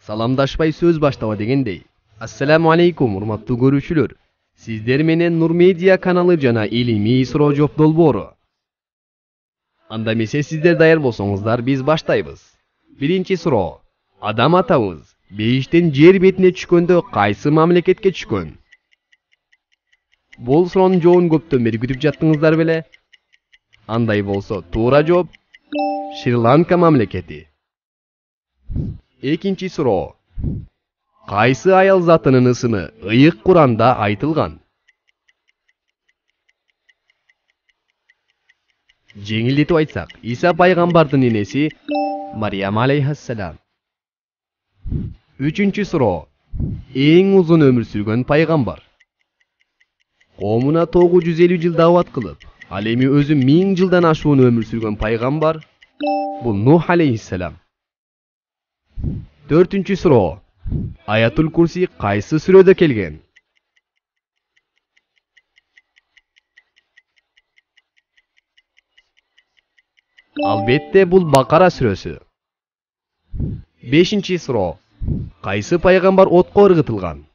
Salamdашпай сөз баштаба дегендей. Ассаламу алейкум, урматтуу көрүүчүлөр. Сиздер менен Нур Медиа каналы жана илимий суроо жооп долбоору. Анда эмесе сиздер даяр болсоңуздар, биз баштайбыз. Биринчи суроо. Адам атабыз бейиштен жер бетине түшкөндө кайсы мамлекетке түшкөн? Бул суроонун жообун көптөн бери күтүп жаттыңыздар беле? Андай болсо, туура жооп Шри-Ланка мамлекети. Экинчи суроо. Кайсы аял затынын ысымы ыйык Куранда айтылган? Жеңилдетип айтсак, Иса пайгамбардын энеси Мариям алейхиссалам. Үчүнчү суроо. Эң узун өмүр сүргөн пайгамбар. Коомуна 950 жыл даават кылып, ал эми өзү 1000 жылдан ашуун өмүр сүргөн пайгамбар бул Нух алейхиссалам. Төртүнчү суроо. Аятул Курси кайсы сүрөдө келген? Албетте бул Бакара сүрөсү. Бешинчи суроо. Кайсы пайгамбар отко ыргытылган?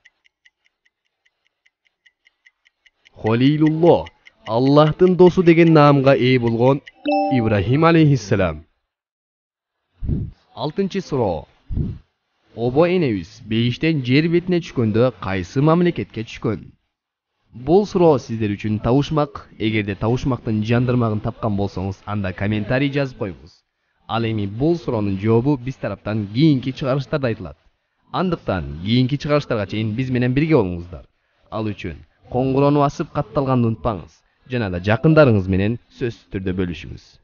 Холилулло, Аллахтын досу деген наамга ээ болгон Ибрахим алейхиссалам. Алтынчы суроо. Обо энебиз бейиштен жер бетине түшкөндө кайсы мамлекетке түшкөн? Бул суроо сиздер үчүн табышмак. Эгерде табышмактын жандырмагын тапкан болсоңуз, анда комментарий жазып коюңуз. Ал эми бул суроонун жообу биз тараптан кийинки чыгарыштарда айтылат. Андыктан кийинки чыгарыштарга чейин биз менен бирге болуңуздар. Ал үчүн коңгуроону басып катталганды унутпаңыз. Жана да жакындарыңыз менен сөзсүз түрдө бөлүшүңүз.